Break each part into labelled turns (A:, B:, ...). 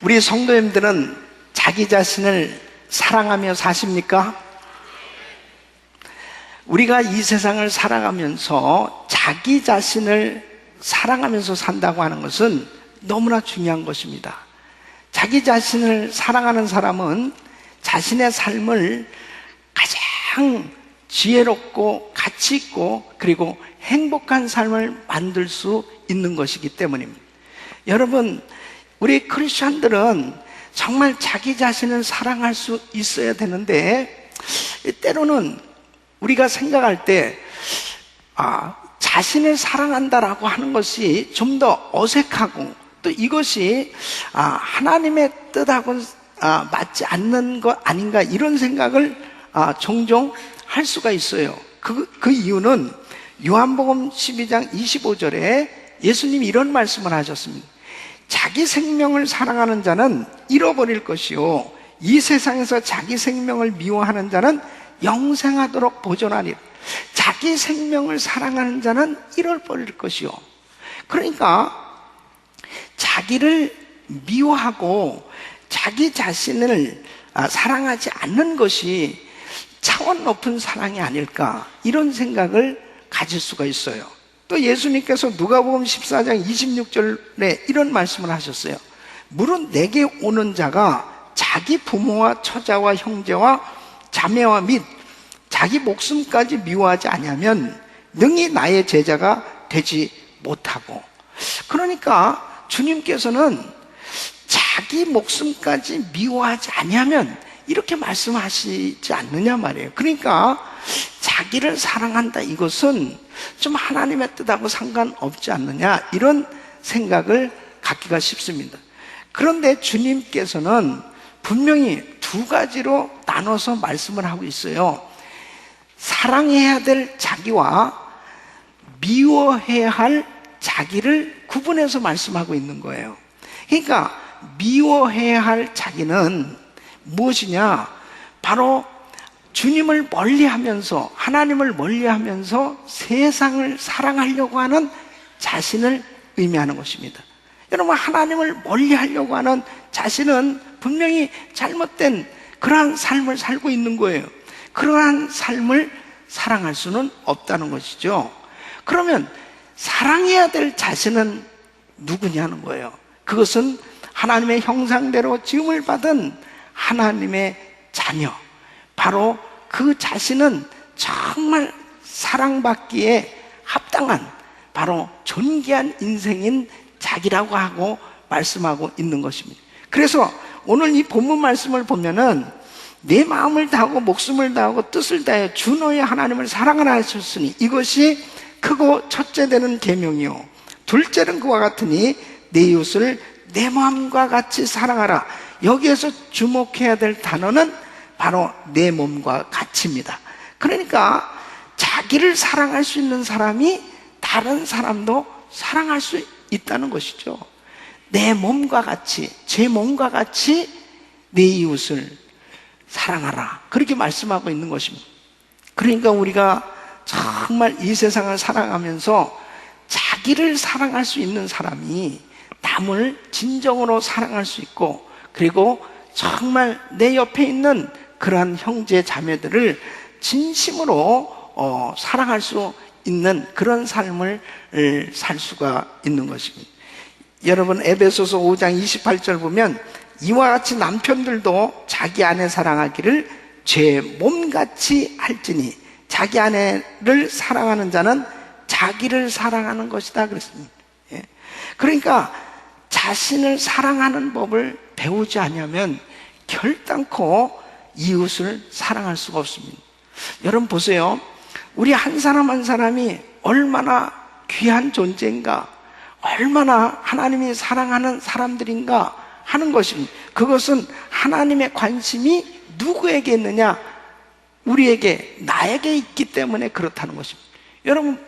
A: 우리 성도님들은 자기 자신을 사랑하며 사십니까? 우리가 이 세상을 살아가면서 자기 자신을 사랑하면서 산다고 하는 것은 너무나 중요한 것입니다. 자기 자신을 사랑하는 사람은 자신의 삶을 가장 지혜롭고 가치 있고 그리고 행복한 삶을 만들 수 있는 것이기 때문입니다. 여러분, 우리 크리스천들은 정말 자기 자신을 사랑할 수 있어야 되는데, 때로는 우리가 생각할 때 자신을 사랑한다라고 하는 것이 좀 더 어색하고, 또 이것이 하나님의 뜻하고 맞지 않는 것 아닌가, 이런 생각을 종종 할 수가 있어요. 그 이유는 요한복음 12장 25절에 예수님이 이런 말씀을 하셨습니다. 자기 생명을 사랑하는 자는 잃어버릴 것이요, 이 세상에서 자기 생명을 미워하는 자는 영생하도록 보존하리라. 자기 생명을 사랑하는 자는 잃어버릴 것이요. 그러니까 자기를 미워하고 자기 자신을 사랑하지 않는 것이 차원 높은 사랑이 아닐까, 이런 생각을 가질 수가 있어요. 또 예수님께서 누가복음 14장 26절에 이런 말씀을 하셨어요. 무릇 내게 오는 자가 자기 부모와 처자와 형제와 자매와 및 자기 목숨까지 미워하지 아니하면 능히 나의 제자가 되지 못하고. 그러니까 주님께서는 자기 목숨까지 미워하지 아니하면 이렇게 말씀하시지 않느냐 말이에요. 그러니까 자기를 사랑한다, 이것은 좀 하나님의 뜻하고 상관없지 않느냐, 이런 생각을 갖기가 쉽습니다. 그런데 주님께서는 분명히 두 가지로 나눠서 말씀을 하고 있어요. 사랑해야 될 자기와 미워해야 할 자기를 구분해서 말씀하고 있는 거예요. 그러니까 미워해야 할 자기는 무엇이냐? 바로 주님을 멀리하면서, 하나님을 멀리하면서 세상을 사랑하려고 하는 자신을 의미하는 것입니다. 여러분, 하나님을 멀리하려고 하는 자신은 분명히 잘못된 그러한 삶을 살고 있는 거예요. 그러한 삶을 사랑할 수는 없다는 것이죠. 그러면 사랑해야 될 자신은 누구냐는 거예요. 그것은 하나님의 형상대로 지음을 받은 하나님의 자녀, 바로 그 자신은 정말 사랑받기에 합당한, 바로 존귀한 인생인 자기라고 하고 말씀하고 있는 것입니다. 그래서 오늘 이 본문 말씀을 보면은 내 마음을 다하고 목숨을 다하고 뜻을 다해 주 너의 하나님을 사랑하라 하셨으니 이것이 크고 첫째 되는 계명이요, 둘째는 그와 같으니 내 이웃을 내 마음과 같이 사랑하라. 여기에서 주목해야 될 단어는 바로 내 몸과 같이입니다. 그러니까 자기를 사랑할 수 있는 사람이 다른 사람도 사랑할 수 있다는 것이죠. 내 몸과 같이, 제 몸과 같이 내 이웃을 사랑하라, 그렇게 말씀하고 있는 것입니다. 그러니까 우리가 정말 이 세상을 살아가면서 자기를 사랑할 수 있는 사람이 남을 진정으로 사랑할 수 있고, 그리고 정말 내 옆에 있는 그러한 형제 자매들을 진심으로 사랑할 수 있는 그런 삶을 살 수가 있는 것입니다. 여러분, 에베소서 5장 28절 보면 이와 같이 남편들도 자기 아내 사랑하기를 제 몸같이 할지니 자기 아내를 사랑하는 자는 자기를 사랑하는 것이다 그랬습니다. 그러니까 자신을 사랑하는 법을 배우지 않으면 결단코 이웃을 사랑할 수가 없습니다. 여러분 보세요. 우리 한 사람 한 사람이 얼마나 귀한 존재인가, 얼마나 하나님이 사랑하는 사람들인가 하는 것입니다. 그것은 하나님의 관심이 누구에게 있느냐? 우리에게, 나에게 있기 때문에 그렇다는 것입니다. 여러분,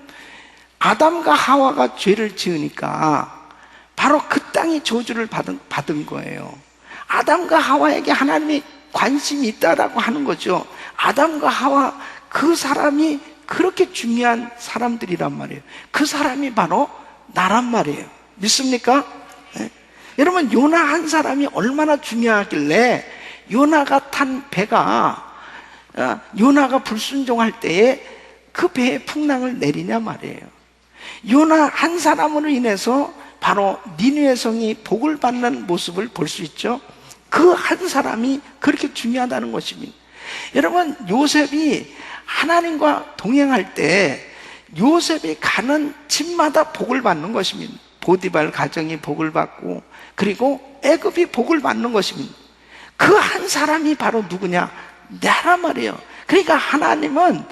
A: 아담과 하와가 죄를 지으니까 바로 그 땅이 저주를 받은 거예요. 아담과 하와에게 하나님이 관심이 있다라고 하는 거죠. 아담과 하와, 그 사람이 그렇게 중요한 사람들이란 말이에요. 그 사람이 바로 나란 말이에요. 믿습니까? 네? 여러분, 요나 한 사람이 얼마나 중요하길래 요나가 탄 배가 요나가 불순종할 때에 그 배에 풍랑을 내리냐 말이에요. 요나 한 사람으로 인해서 바로 니느웨 성이 복을 받는 모습을 볼 수 있죠. 그 한 사람이 그렇게 중요하다는 것입니다. 여러분, 요셉이 하나님과 동행할 때 요셉이 가는 집마다 복을 받는 것입니다. 보디발 가정이 복을 받고, 그리고 애굽이 복을 받는 것입니다. 그 한 사람이 바로 누구냐? 나란 말이에요. 그러니까 하나님은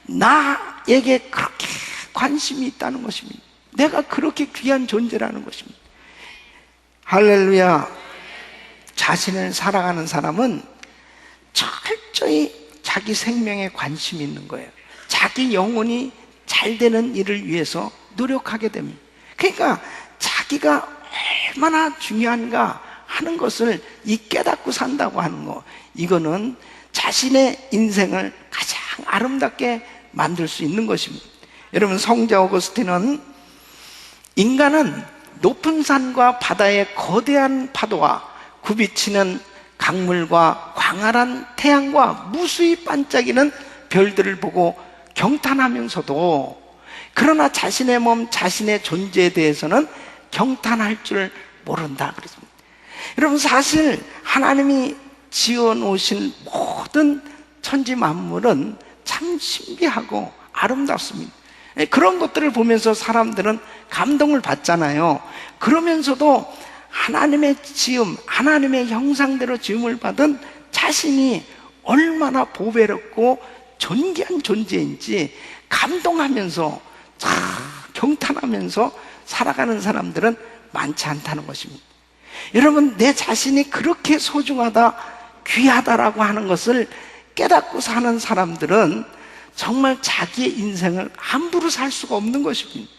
A: 나에게 그렇게 관심이 있다는 것입니다. 내가 그렇게 귀한 존재라는 것입니다. 할렐루야. 자신을 사랑하는 사람은 철저히 자기 생명에 관심이 있는 거예요. 자기 영혼이 잘 되는 일을 위해서 노력하게 됩니다. 그러니까 자기가 얼마나 중요한가 하는 것을 이 깨닫고 산다고 하는 거, 이거는 자신의 인생을 가장 아름답게 만들 수 있는 것입니다. 여러분, 성자 오거스틴은 인간은 높은 산과 바다의 거대한 파도와 굽이치는 강물과 광활한 태양과 무수히 반짝이는 별들을 보고 경탄하면서도, 그러나 자신의 몸, 자신의 존재에 대해서는 경탄할 줄 모른다 그랬습니다. 여러분, 사실 하나님이 지어놓으신 모든 천지 만물은 참 신비하고 아름답습니다. 그런 것들을 보면서 사람들은 감동을 받잖아요. 그러면서도 하나님의 지음, 하나님의 형상대로 지음을 받은 자신이 얼마나 보배롭고 존귀한 존재인지 감동하면서 경탄하면서 살아가는 사람들은 많지 않다는 것입니다. 여러분, 내 자신이 그렇게 소중하다, 귀하다라고 하는 것을 깨닫고 사는 사람들은 정말 자기의 인생을 함부로 살 수가 없는 것입니다.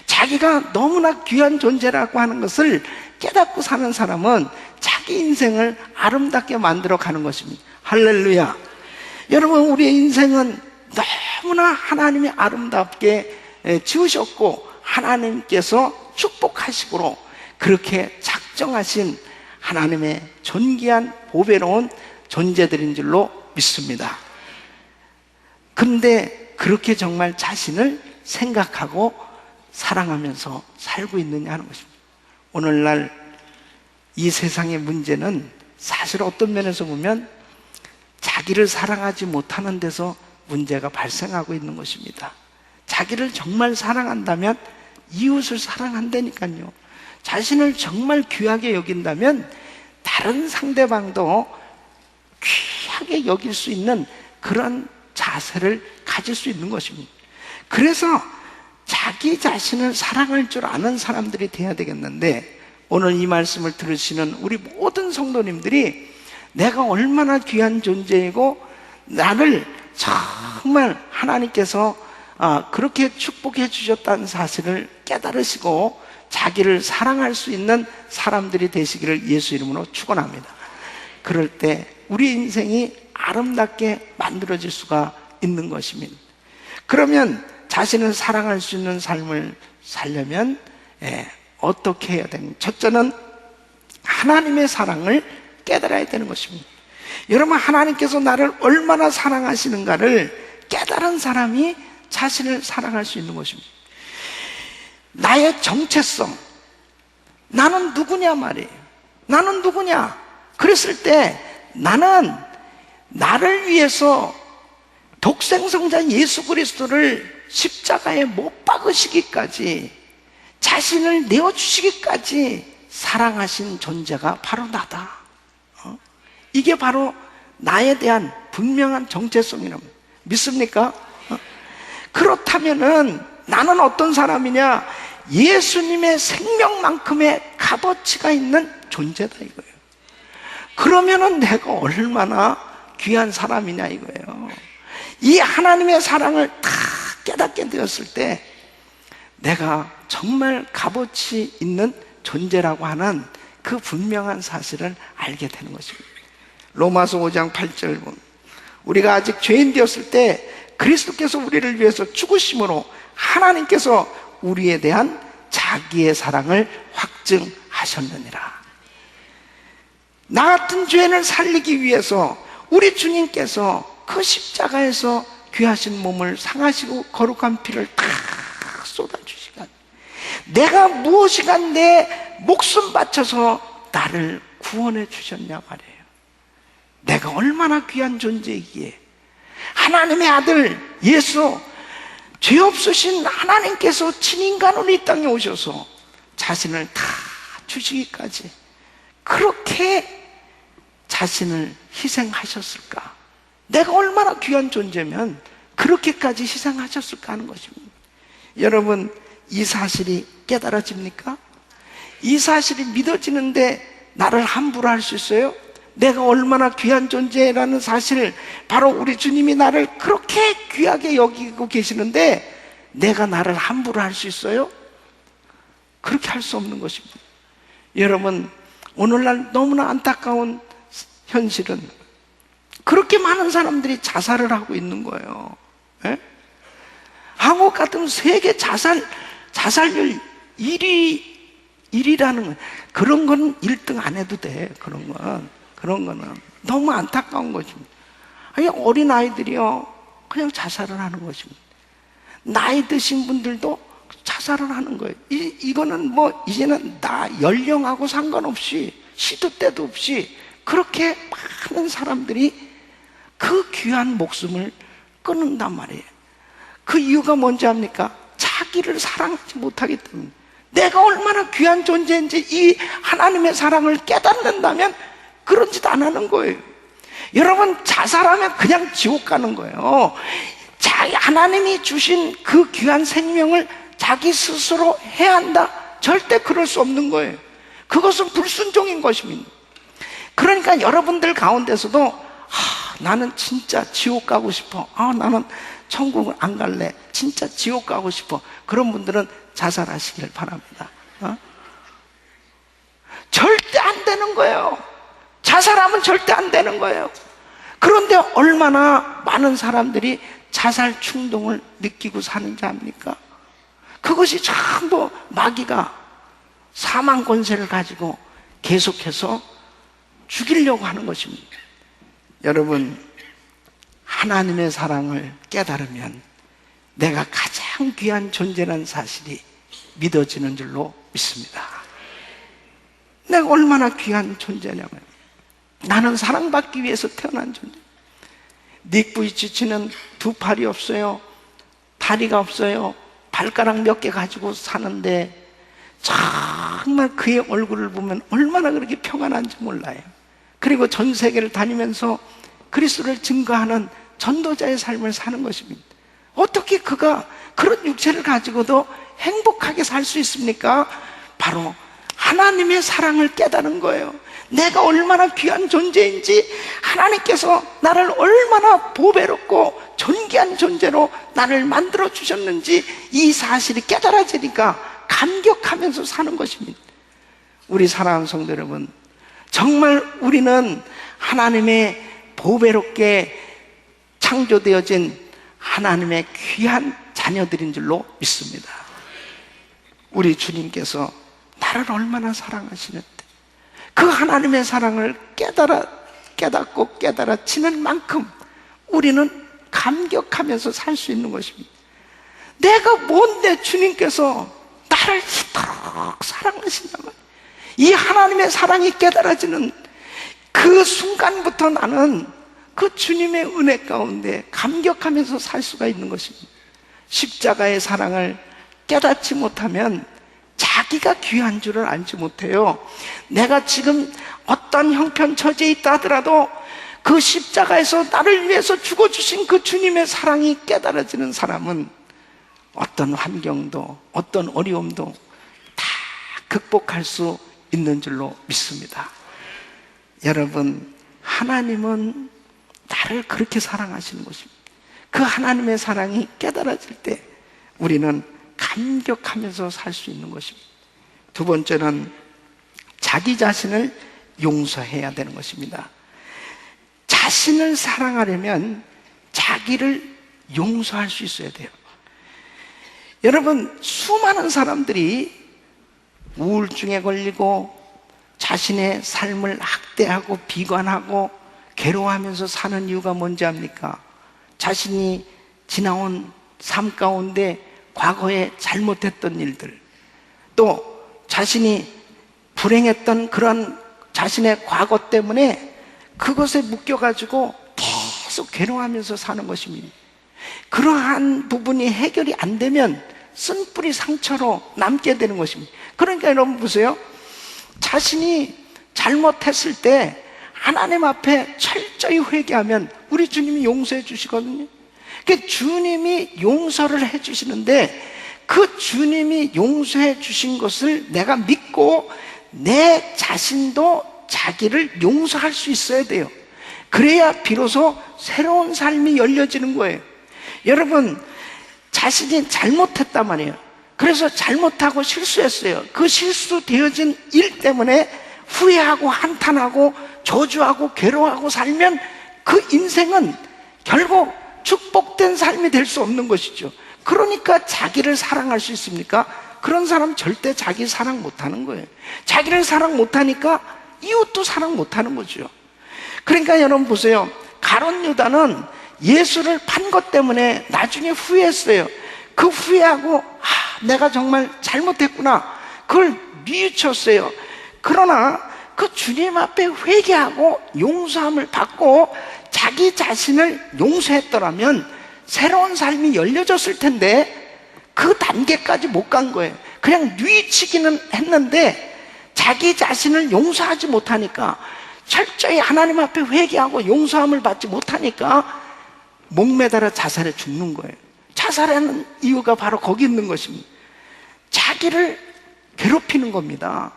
A: 자기가 너무나 귀한 존재라고 하는 것을 깨닫고 사는 사람은 자기 인생을 아름답게 만들어 가는 것입니다. 할렐루야. 여러분, 우리의 인생은 너무나 하나님이 아름답게 지으셨고 하나님께서 축복하시고 그렇게 작정하신 하나님의 존귀한 보배로운 존재들인 줄로 믿습니다. 그런데 그렇게 정말 자신을 생각하고 사랑하면서 살고 있느냐 하는 것입니다. 오늘날 이 세상의 문제는 사실 어떤 면에서 보면 자기를 사랑하지 못하는 데서 문제가 발생하고 있는 것입니다. 자기를 정말 사랑한다면 이웃을 사랑한다니까요. 자신을 정말 귀하게 여긴다면 다른 상대방도 귀하게 여길 수 있는 그런 자세를 가질 수 있는 것입니다. 그래서 자기 자신을 사랑할 줄 아는 사람들이 돼야 되겠는데, 오늘 이 말씀을 들으시는 우리 모든 성도님들이 내가 얼마나 귀한 존재이고 나를 정말 하나님께서 그렇게 축복해 주셨다는 사실을 깨달으시고 자기를 사랑할 수 있는 사람들이 되시기를 예수 이름으로 축원합니다. 그럴 때 우리 인생이 아름답게 만들어질 수가 있는 것입니다. 그러면 자신을 사랑할 수 있는 삶을 살려면 어떻게 해야 됩니까? 첫째는 하나님의 사랑을 깨달아야 되는 것입니다. 여러분, 하나님께서 나를 얼마나 사랑하시는가를 깨달은 사람이 자신을 사랑할 수 있는 것입니다. 나의 정체성, 나는 누구냐 말이에요. 나는 누구냐? 그랬을 때 나는 나를 위해서 독생성자 예수 그리스도를 십자가에 못 박으시기까지, 자신을 내어주시기까지 사랑하신 존재가 바로 나다. 이게 바로 나에 대한 분명한 정체성이랍니다. 믿습니까? 그렇다면은 나는 어떤 사람이냐? 예수님의 생명만큼의 값어치가 있는 존재다 이거예요. 그러면은 내가 얼마나 귀한 사람이냐 이거예요. 이 하나님의 사랑을 다 깨닫게 되었을 때 내가 정말 값어치 있는 존재라고 하는 그 분명한 사실을 알게 되는 것입니다. 로마서 5장 8절 보면 우리가 아직 죄인 되었을 때 그리스도께서 우리를 위해서 죽으심으로 하나님께서 우리에 대한 자기의 사랑을 확증하셨느니라. 나 같은 죄인을 살리기 위해서 우리 주님께서 그 십자가에서 귀하신 몸을 상하시고 거룩한 피를 다 쏟아주시간, 내가 무엇이가 내 목숨 바쳐서 나를 구원해 주셨냐 말이에요. 내가 얼마나 귀한 존재이기에 하나님의 아들 예수, 죄 없으신 하나님께서 친인간으로 이 땅에 오셔서 자신을 다 주시기까지 그렇게 자신을 희생하셨을까? 내가 얼마나 귀한 존재면 그렇게까지 희생하셨을까 하는 것입니다. 여러분, 이 사실이 깨달아집니까? 이 사실이 믿어지는데 나를 함부로 할 수 있어요? 내가 얼마나 귀한 존재라는 사실, 바로 우리 주님이 나를 그렇게 귀하게 여기고 계시는데 내가 나를 함부로 할 수 있어요? 그렇게 할 수 없는 것입니다. 여러분, 오늘날 너무나 안타까운 현실은 그렇게 많은 사람들이 자살을 하고 있는 거예요. 예? 한국 같은 세계 자살률 1위라는 그런 건 1등 안 해도 돼. 그런 거는 너무 안타까운 것입니다. 아니, 어린 아이들이요 그냥 자살을 하는 것입니다. 나이 드신 분들도 자살을 하는 거예요. 이거는 뭐 이제는 나 연령하고 상관없이 시도 때도 없이 그렇게 많은 사람들이 그 귀한 목숨을 끊는단 말이에요. 그 이유가 뭔지 압니까? 자기를 사랑하지 못하기 때문에. 내가 얼마나 귀한 존재인지 이 하나님의 사랑을 깨닫는다면 그런 짓 안 하는 거예요. 여러분, 자살하면 그냥 지옥 가는 거예요. 하나님이 주신 그 귀한 생명을 자기 스스로 해야 한다? 절대 그럴 수 없는 거예요. 그것은 불순종인 것입니다. 그러니까 여러분들 가운데서도 나는 진짜 지옥 가고 싶어, 나는 천국을 안 갈래, 진짜 지옥 가고 싶어, 그런 분들은 자살하시길 바랍니다. 절대 안 되는 거예요. 자살하면 절대 안 되는 거예요. 그런데 얼마나 많은 사람들이 자살 충동을 느끼고 사는지 압니까? 그것이 전부 마귀가 사망 권세를 가지고 계속해서 죽이려고 하는 것입니다. 여러분, 하나님의 사랑을 깨달으면 내가 가장 귀한 존재라는 사실이 믿어지는 줄로 믿습니다. 내가 얼마나 귀한 존재냐면, 나는 사랑받기 위해서 태어난 존재. 닉 부이치치는 두 팔이 없어요, 다리가 없어요, 발가락 몇 개 가지고 사는데 정말 그의 얼굴을 보면 얼마나 그렇게 평안한지 몰라요. 그리고 전 세계를 다니면서 그리스도를 증거하는 전도자의 삶을 사는 것입니다. 어떻게 그가 그런 육체를 가지고도 행복하게 살 수 있습니까? 바로 하나님의 사랑을 깨달은 거예요. 내가 얼마나 귀한 존재인지, 하나님께서 나를 얼마나 보배롭고 존귀한 존재로 나를 만들어 주셨는지 이 사실이 깨달아지니까 감격하면서 사는 것입니다. 우리 사랑하는 성도 여러분, 정말 우리는 하나님의 보배롭게 창조되어진 하나님의 귀한 자녀들인 줄로 믿습니다. 우리 주님께서 나를 얼마나 사랑하시는데 그 하나님의 사랑을 깨닫고 깨달아지는 만큼 우리는 감격하면서 살 수 있는 것입니다. 내가 뭔데 주님께서 나를 이토록 사랑하시냐면, 이 하나님의 사랑이 깨달아지는 그 순간부터 나는 그 주님의 은혜 가운데 감격하면서 살 수가 있는 것입니다. 십자가의 사랑을 깨닫지 못하면 자기가 귀한 줄을 알지 못해요. 내가 지금 어떤 형편처지에 있다 하더라도 그 십자가에서 나를 위해서 죽어주신 그 주님의 사랑이 깨달아지는 사람은 어떤 환경도 어떤 어려움도 다 극복할 수 있는 줄로 믿습니다. 여러분, 하나님은 나를 그렇게 사랑하시는 것입니다. 그 하나님의 사랑이 깨달아질 때 우리는 감격하면서 살 수 있는 것입니다. 두 번째는 자기 자신을 용서해야 되는 것입니다. 자신을 사랑하려면 자기를 용서할 수 있어야 돼요. 여러분, 수많은 사람들이 우울증에 걸리고 자신의 삶을 학대하고 비관하고 괴로워하면서 사는 이유가 뭔지 압니까? 자신이 지나온 삶 가운데 과거에 잘못했던 일들, 또 자신이 불행했던 그런 자신의 과거 때문에 그것에 묶여가지고 계속 괴로워하면서 사는 것입니다. 그러한 부분이 해결이 안 되면 쓴뿌리 상처로 남게 되는 것입니다. 그러니까 여러분 보세요. 자신이 잘못했을 때 하나님 앞에 철저히 회개하면 우리 주님이 용서해 주시거든요. 그 주님이 용서를 해 주시는데 그 주님이 용서해 주신 것을 내가 믿고 내 자신도 자기를 용서할 수 있어야 돼요. 그래야 비로소 새로운 삶이 열려지는 거예요. 여러분, 자신이 잘못했단 말이에요. 그래서 잘못하고 실수했어요. 그 실수되어진 일 때문에 후회하고 한탄하고 저주하고 괴로워하고 살면 그 인생은 결국 축복된 삶이 될 수 없는 것이죠. 그러니까 자기를 사랑할 수 있습니까? 그런 사람 절대 자기 사랑 못하는 거예요. 자기를 사랑 못하니까 이웃도 사랑 못하는 거죠. 그러니까 여러분 보세요. 가룟 유다는 예수를 판 것 때문에 나중에 후회했어요. 그 후회하고 내가 정말 잘못했구나, 그걸 뉘우쳤어요. 그러나 그 주님 앞에 회개하고 용서함을 받고 자기 자신을 용서했더라면 새로운 삶이 열려졌을 텐데 그 단계까지 못 간 거예요. 그냥 뉘우치기는 했는데 자기 자신을 용서하지 못하니까, 철저히 하나님 앞에 회개하고 용서함을 받지 못하니까 목매달아 자살해 죽는 거예요. 자살하는 이유가 바로 거기 있는 것입니다. 자기를 괴롭히는 겁니다.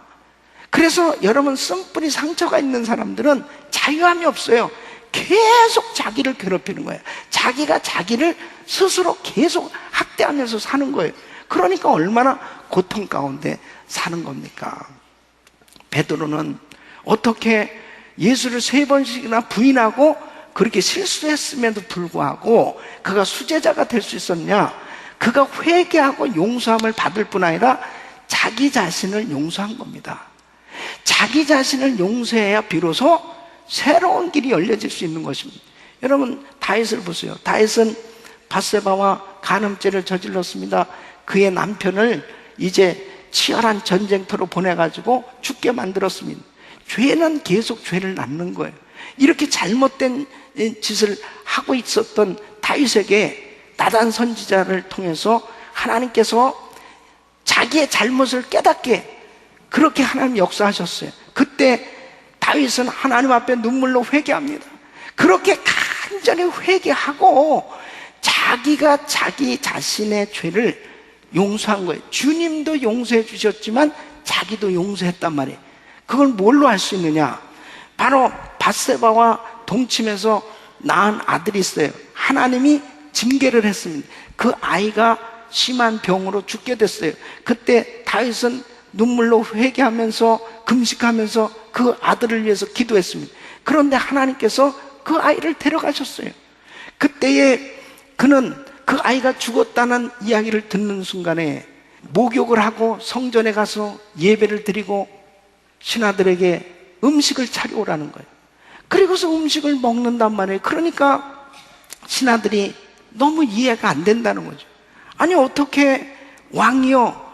A: 그래서 여러분, 쓴뿌리 상처가 있는 사람들은 자유함이 없어요. 계속 자기를 괴롭히는 거예요. 자기가 자기를 스스로 계속 학대하면서 사는 거예요. 그러니까 얼마나 고통 가운데 사는 겁니까? 베드로는 어떻게 예수를 3번씩이나 부인하고 그렇게 실수했음에도 불구하고 그가 수제자가 될 수 있었냐? 그가 회개하고 용서함을 받을 뿐 아니라 자기 자신을 용서한 겁니다. 자기 자신을 용서해야 비로소 새로운 길이 열려질 수 있는 것입니다. 여러분, 다윗을 보세요. 다윗은 밧세바와 간음죄를 저질렀습니다. 그의 남편을 이제 치열한 전쟁터로 보내가지고 죽게 만들었습니다. 죄는 계속 죄를 낳는 거예요. 이렇게 잘못된 짓을 하고 있었던 다윗에게 나단 선지자를 통해서 하나님께서 자기의 잘못을 깨닫게 그렇게 하나님 역사하셨어요. 그때 다윗은 하나님 앞에 눈물로 회개합니다. 그렇게 간절히 회개하고 자기가 자기 자신의 죄를 용서한 거예요. 주님도 용서해 주셨지만 자기도 용서했단 말이에요. 그걸 뭘로 할 수 있느냐? 바로 밧세바와 동침해서 낳은 아들이 있어요. 하나님이 징계를 했습니다. 그 아이가 심한 병으로 죽게 됐어요. 그때 다윗은 눈물로 회개하면서 금식하면서 그 아들을 위해서 기도했습니다. 그런데 하나님께서 그 아이를 데려가셨어요. 그때에 그는 그 아이가 죽었다는 이야기를 듣는 순간에 목욕을 하고 성전에 가서 예배를 드리고 신하들에게 음식을 차려오라는 거예요. 그리고서 음식을 먹는단 말이에요. 그러니까 신하들이 너무 이해가 안 된다는 거죠. 아니, 어떻게 왕이요,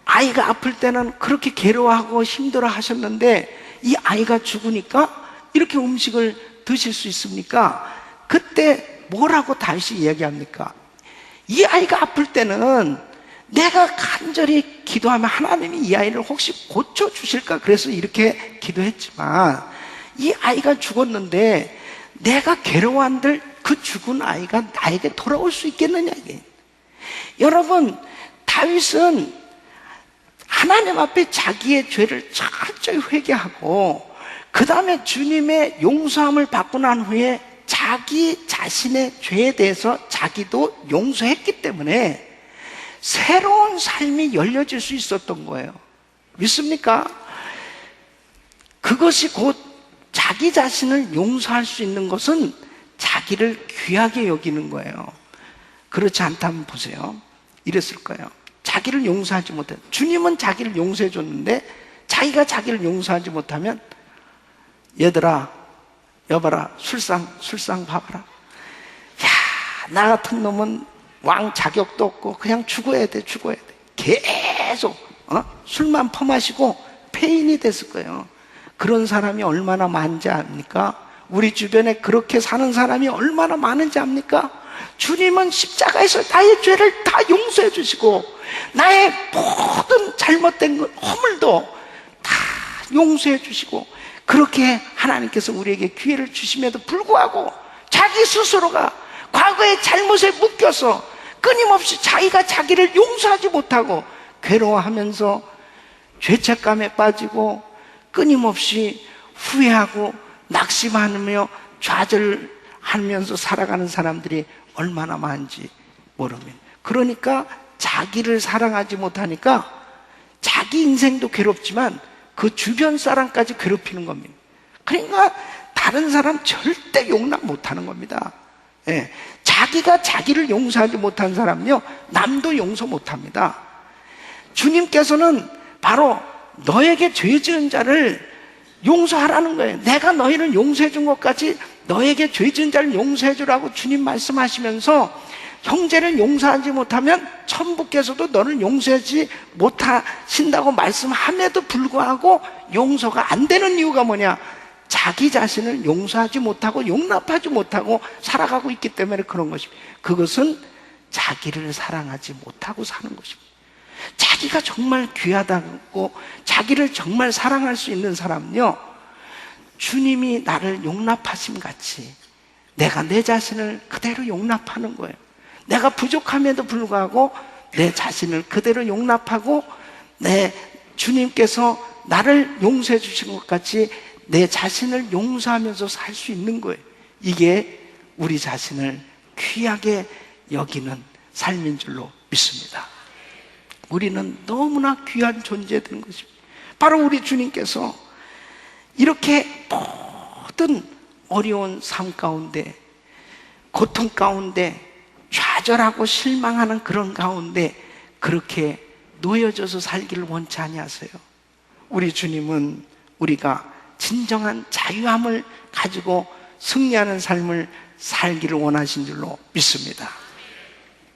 A: 아이가 아플 때는 그렇게 괴로워하고 힘들어 하셨는데 이 아이가 죽으니까 이렇게 음식을 드실 수 있습니까? 그때 뭐라고 다시 이야기합니까? 이 아이가 아플 때는 내가 간절히 기도하면 하나님이 이 아이를 혹시 고쳐주실까? 그래서 이렇게 기도했지만 이 아이가 죽었는데 내가 괴로워한들 그 죽은 아이가 나에게 돌아올 수 있겠느냐, 이게. 여러분, 다윗은 하나님 앞에 자기의 죄를 철저히 회개하고 그 다음에 주님의 용서함을 받고 난 후에 자기 자신의 죄에 대해서 자기도 용서했기 때문에 새로운 삶이 열려질 수 있었던 거예요. 믿습니까? 그것이 곧 자기 자신을 용서할 수 있는 것은 자기를 귀하게 여기는 거예요. 그렇지 않다면 보세요. 이랬을 거예요. 자기를 용서하지 못해. 주님은 자기를 용서해 줬는데 자기가 자기를 용서하지 못하면 얘들아, 여봐라, 술상 봐봐라. 야, 나 같은 놈은 왕 자격도 없고 그냥 죽어야 돼. 계속 술만 퍼마시고 폐인이 됐을 거예요. 그런 사람이 얼마나 많은지 압니까? 우리 주변에 그렇게 사는 사람이 얼마나 많은지 압니까? 주님은 십자가에서 나의 죄를 다 용서해 주시고 나의 모든 잘못된 것, 허물도 다 용서해 주시고, 그렇게 하나님께서 우리에게 기회를 주심에도 불구하고 자기 스스로가 과거의 잘못에 묶여서 끊임없이 자기가 자기를 용서하지 못하고 괴로워하면서 죄책감에 빠지고 끊임없이 후회하고 낙심하며 좌절하면서 살아가는 사람들이 얼마나 많은지 모릅니다. 그러니까 자기를 사랑하지 못하니까 자기 인생도 괴롭지만 그 주변 사람까지 괴롭히는 겁니다. 그러니까 다른 사람 절대 용납 못하는 겁니다. 예. 자기가 자기를 용서하지 못한 사람은요, 남도 용서 못합니다. 주님께서는 바로 너에게 죄 지은 자를 용서하라는 거예요. 내가 너희를 용서해 준 것까지 너에게 죄 지은 자를 용서해 주라고 주님 말씀하시면서, 형제를 용서하지 못하면 천부께서도 너를 용서하지 못하신다고 말씀함에도 불구하고 용서가 안 되는 이유가 뭐냐? 자기 자신을 용서하지 못하고 용납하지 못하고 살아가고 있기 때문에 그런 것입니다. 그것은 자기를 사랑하지 못하고 사는 것입니다. 자기가 정말 귀하다고 자기를 정말 사랑할 수 있는 사람은요, 주님이 나를 용납하심 같이 내가 내 자신을 그대로 용납하는 거예요. 내가 부족함에도 불구하고 내 자신을 그대로 용납하고 내 주님께서 나를 용서해 주신 것 같이 내 자신을 용서하면서 살 수 있는 거예요. 이게 우리 자신을 귀하게 여기는 삶인 줄로 믿습니다. 우리는 너무나 귀한 존재되는 것입니다. 바로 우리 주님께서 이렇게 모든 어려운 삶 가운데, 고통 가운데, 좌절하고 실망하는 그런 가운데 그렇게 놓여져서 살기를 원치 아니하세요. 우리 주님은 우리가 진정한 자유함을 가지고 승리하는 삶을 살기를 원하신 줄로 믿습니다.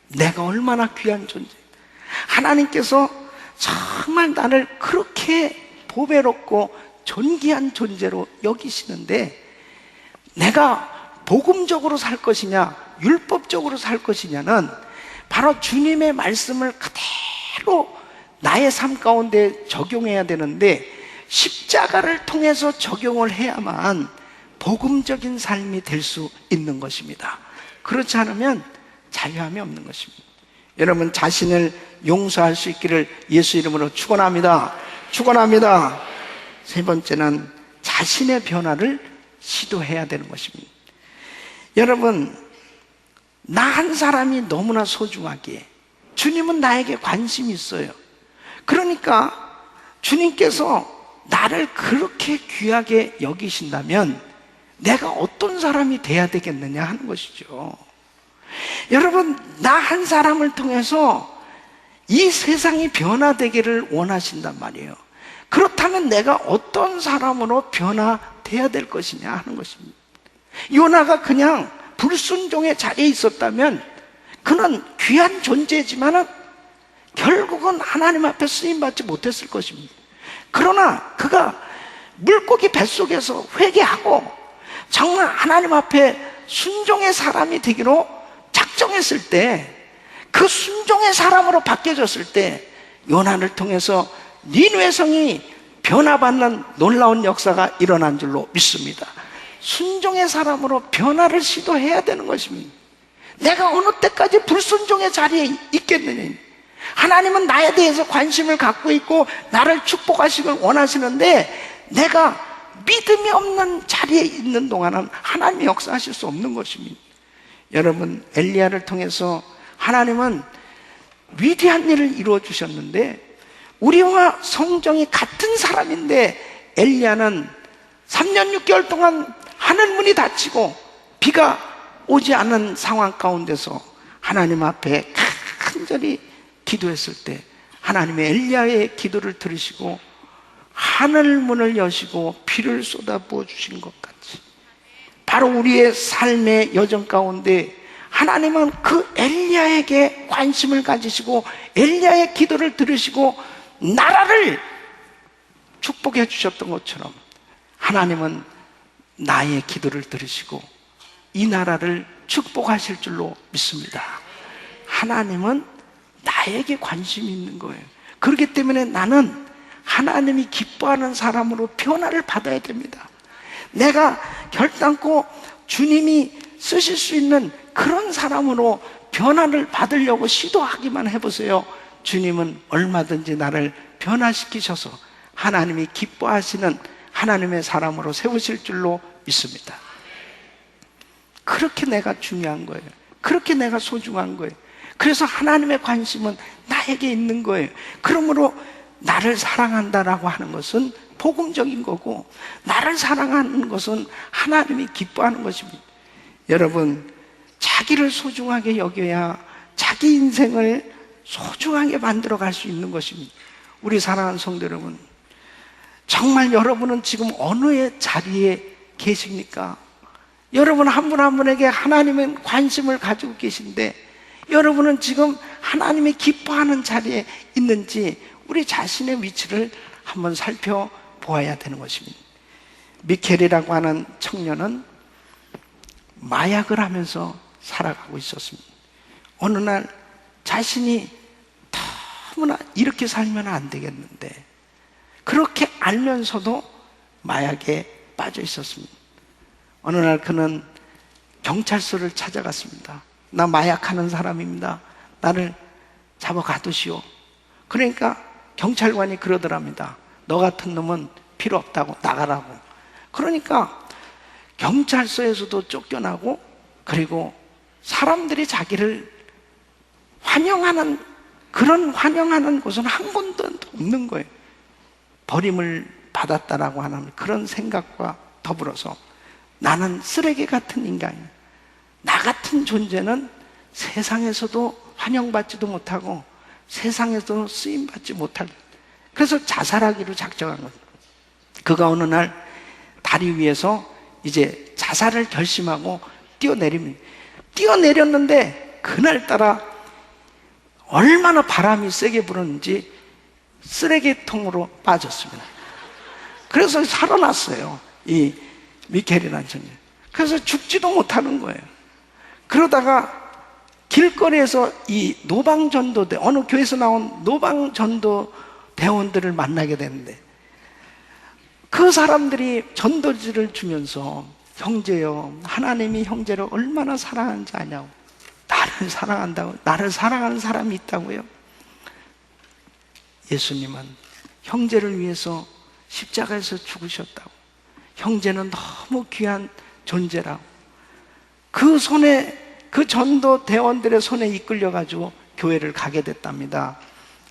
A: 내가 얼마나 귀한 존재, 하나님께서 정말 나를 그렇게 보배롭고 존귀한 존재로 여기시는데, 내가 복음적으로 살 것이냐 율법적으로 살 것이냐는 바로 주님의 말씀을 그대로 나의 삶 가운데 적용해야 되는데, 십자가를 통해서 적용을 해야만 복음적인 삶이 될 수 있는 것입니다. 그렇지 않으면 자유함이 없는 것입니다. 여러분, 자신을 용서할 수 있기를 예수 이름으로 축원합니다. 축원합니다. 세 번째는 자신의 변화를 시도해야 되는 것입니다. 여러분, 나 한 사람이 너무나 소중하기에 주님은 나에게 관심이 있어요. 그러니까 주님께서 나를 그렇게 귀하게 여기신다면 내가 어떤 사람이 돼야 되겠느냐 하는 것이죠. 여러분, 나 한 사람을 통해서 이 세상이 변화되기를 원하신단 말이에요. 그렇다면 내가 어떤 사람으로 변화돼야 될 것이냐 하는 것입니다. 요나가 그냥 불순종의 자리에 있었다면 그는 귀한 존재지만은 결국은 하나님 앞에 쓰임받지 못했을 것입니다. 그러나 그가 물고기 뱃속에서 회개하고 정말 하나님 앞에 순종의 사람이 되기로 작정했을 때, 그 순종의 사람으로 바뀌어졌을 때 요나를 통해서 니느웨 성이 변화받는 놀라운 역사가 일어난 줄로 믿습니다. 순종의 사람으로 변화를 시도해야 되는 것입니다. 내가 어느 때까지 불순종의 자리에 있겠느냐. 하나님은 나에 대해서 관심을 갖고 있고 나를 축복하시길 원하시는데, 내가 믿음이 없는 자리에 있는 동안은 하나님이 역사하실 수 없는 것입니다. 여러분, 엘리야를 통해서 하나님은 위대한 일을 이루어 주셨는데, 우리와 성정이 같은 사람인데 엘리야는 3년 6개월 동안 하늘문이 닫히고 비가 오지 않는 상황 가운데서 하나님 앞에 간절히 기도했을 때 하나님의 엘리야의 기도를 들으시고 하늘 문을 여시고 피를 쏟아부어 주신 것 같이, 바로 우리의 삶의 여정 가운데 하나님은 그 엘리야에게 관심을 가지시고 엘리야의 기도를 들으시고 나라를 축복해 주셨던 것처럼 하나님은 나의 기도를 들으시고 이 나라를 축복하실 줄로 믿습니다. 하나님은 나에게 관심이 있는 거예요. 그렇기 때문에 나는 하나님이 기뻐하는 사람으로 변화를 받아야 됩니다. 내가 결단코 주님이 쓰실 수 있는 그런 사람으로 변화를 받으려고 시도하기만 해보세요. 주님은 얼마든지 나를 변화시키셔서 하나님이 기뻐하시는 하나님의 사람으로 세우실 줄로 믿습니다. 그렇게 내가 중요한 거예요. 그렇게 내가 소중한 거예요. 그래서 하나님의 관심은 나에게 있는 거예요. 그러므로 나를 사랑한다라고 하는 것은 복음적인 거고, 나를 사랑하는 것은 하나님이 기뻐하는 것입니다. 여러분, 자기를 소중하게 여겨야 자기 인생을 소중하게 만들어 갈 수 있는 것입니다. 우리 사랑하는 성도 여러분, 정말 여러분은 지금 어느 자리에 계십니까? 여러분 한 분 한 분에게 하나님은 관심을 가지고 계신데 여러분은 지금 하나님이 기뻐하는 자리에 있는지 우리 자신의 위치를 한번 살펴보아야 되는 것입니다. 미켈이라고 하는 청년은 마약을 하면서 살아가고 있었습니다. 어느 날 자신이 너무나 이렇게 살면 안 되겠는데 그렇게 알면서도 마약에 빠져 있었습니다. 어느 날 그는 경찰서를 찾아갔습니다. 나 마약하는 사람입니다. 나를 잡아 가두시오. 그러니까 경찰관이 그러더랍니다. 너 같은 놈은 필요 없다고, 나가라고. 그러니까 경찰서에서도 쫓겨나고, 그리고 사람들이 자기를 환영하는, 그런 환영하는 곳은 한 군데도 없는 거예요. 버림을 받았다라고 하는 그런 생각과 더불어서 나는 쓰레기 같은 인간이야. 나 같은 존재는 세상에서도 환영받지도 못하고 세상에서도 쓰임받지 못할, 그래서 자살하기로 작정한 거예요. 그가 어느 날 다리 위에서 이제 자살을 결심하고 뛰어내립니다. 뛰어내렸는데 그날따라 얼마나 바람이 세게 불었는지 쓰레기통으로 빠졌습니다. 그래서 살아났어요, 이 미켈이라는 청년. 그래서 죽지도 못하는 거예요. 그러다가 길거리에서 이 노방전도대, 어느 교회에서 나온 노방전도 대원들을 만나게 되는데 그 사람들이 전도지를 주면서 형제여, 하나님이 형제를 얼마나 사랑하는지 아냐고. 나를 사랑한다고. 나를 사랑하는 사람이 있다고요? 예수님은 형제를 위해서 십자가에서 죽으셨다고. 형제는 너무 귀한 존재라고. 그 손에, 그 전도 대원들의 손에 이끌려가지고 교회를 가게 됐답니다.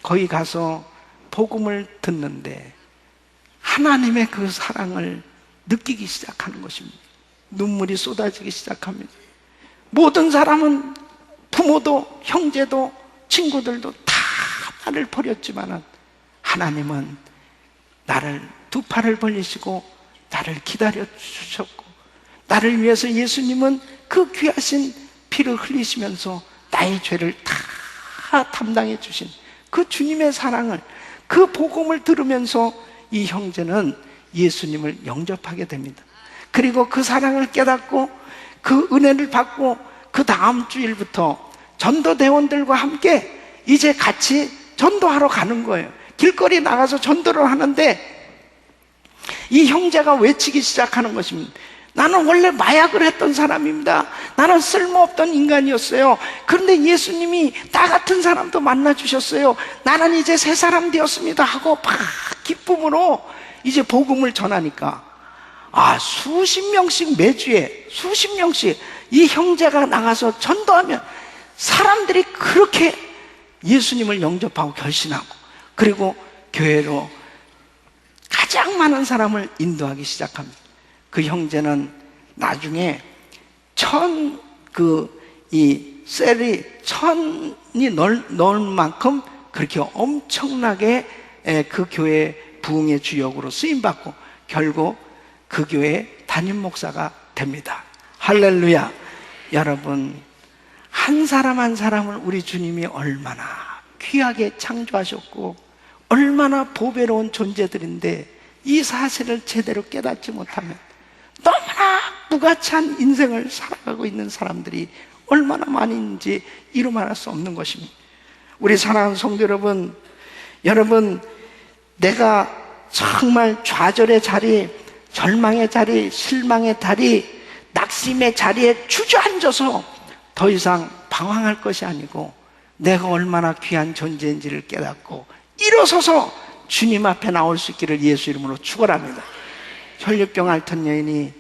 A: 거기 가서 복음을 듣는데 하나님의 그 사랑을 느끼기 시작하는 것입니다. 눈물이 쏟아지기 시작합니다. 모든 사람은, 부모도 형제도 친구들도 다 나를 버렸지만 하나님은 나를 두 팔을 벌리시고 나를 기다려 주셨고, 나를 위해서 예수님은 그 귀하신 피를 흘리시면서 나의 죄를 다 담당해 주신 그 주님의 사랑을, 그 복음을 들으면서 이 형제는 예수님을 영접하게 됩니다. 그리고 그 사랑을 깨닫고 그 은혜를 받고 그 다음 주일부터 전도대원들과 함께 이제 같이 전도하러 가는 거예요. 길거리 나가서 전도를 하는데 이 형제가 외치기 시작하는 것입니다. 나는 원래 마약을 했던 사람입니다. 나는 쓸모없던 인간이었어요. 그런데 예수님이 나 같은 사람도 만나주셨어요. 나는 이제 새 사람 되었습니다 하고 막 기쁨으로 이제 복음을 전하니까 수십 명씩, 매주에 수십 명씩 이 형제가 나가서 전도하면 사람들이 그렇게 예수님을 영접하고 결신하고, 그리고 교회로 가장 많은 사람을 인도하기 시작합니다. 그 형제는 나중에 이 셀이 1000이 넣을 만큼 그렇게 엄청나게 그 교회에 부흥의 주역으로 쓰임받고 결국 그 교회 담임 목사가 됩니다. 할렐루야. 여러분, 한 사람 한 사람을 우리 주님이 얼마나 귀하게 창조하셨고 얼마나 보배로운 존재들인데 이 사실을 제대로 깨닫지 못하면 너무나 무가치한 인생을 살아가고 있는 사람들이 얼마나 많이 있는지 이루 말할 수 없는 것입니다. 우리 사랑하는 성도 여러분, 내가 정말 좌절의 자리, 절망의 자리, 실망의 자리, 낙심의 자리에 주저앉아서 더 이상 방황할 것이 아니고 내가 얼마나 귀한 존재인지를 깨닫고 일어서서 주님 앞에 나올 수 있기를 예수 이름으로 축원합니다. 혈류병 앓던 여인이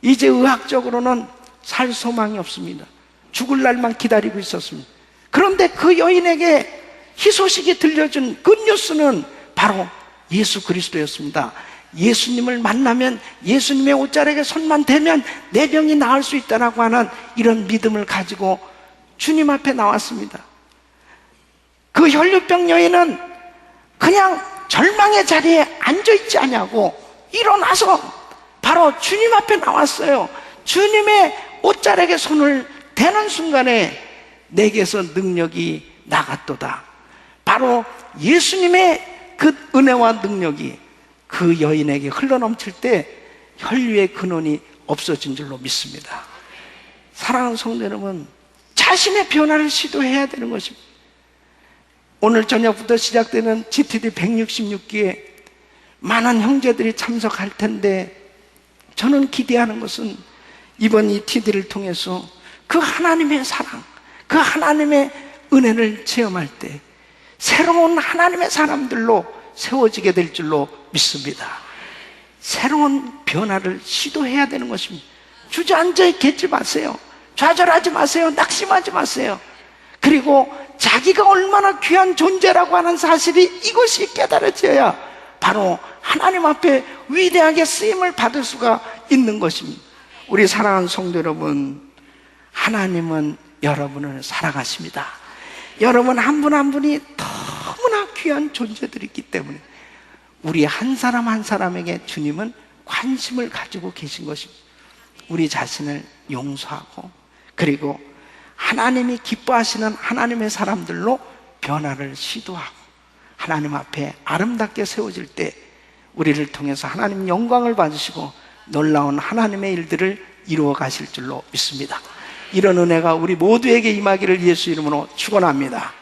A: 이제 의학적으로는 살 소망이 없습니다. 죽을 날만 기다리고 있었습니다. 그런데 그 여인에게 희소식이 들려준 그 뉴스는 바로 예수 그리스도였습니다. 예수님을 만나면, 예수님의 옷자락에 손만 대면 내 병이 나을 수 있다라고 하는 이런 믿음을 가지고 주님 앞에 나왔습니다. 그 혈류병 여인은 그냥 절망의 자리에 앉아있지 않냐고 일어나서 바로 주님 앞에 나왔어요. 주님의 옷자락에 손을 대는 순간에 내게서 능력이 나갔도다. 바로 예수님의 그 은혜와 능력이 그 여인에게 흘러넘칠 때 혈류의 근원이 없어진 줄로 믿습니다. 사랑하는 성도 여러분, 자신의 변화를 시도해야 되는 것입니다. 오늘 저녁부터 시작되는 GTD 166기에 많은 형제들이 참석할 텐데 저는 기대하는 것은 이번 이 TD를 통해서 그 하나님의 사랑, 그 하나님의 은혜를 체험할 때 새로운 하나님의 사람들로 세워지게 될 줄로 믿습니다. 새로운 변화를 시도해야 되는 것입니다. 주저앉아 있지 마세요. 좌절하지 마세요. 낙심하지 마세요. 그리고 자기가 얼마나 귀한 존재라고 하는 사실이 이것이 깨달아져야 바로 하나님 앞에 위대하게 쓰임을 받을 수가 있는 것입니다. 우리 사랑하는 성도 여러분, 하나님은 여러분을 사랑하십니다. 여러분 한 분 한 분이 너무나 귀한 존재들이기 때문에 우리 한 사람 한 사람에게 주님은 관심을 가지고 계신 것입니다. 우리 자신을 용서하고 그리고 하나님이 기뻐하시는 하나님의 사람들로 변화를 시도하고 하나님 앞에 아름답게 세워질 때 우리를 통해서 하나님 영광을 받으시고 놀라운 하나님의 일들을 이루어 가실 줄로 믿습니다. 이런 은혜가 우리 모두에게 임하기를 예수 이름으로 축원합니다.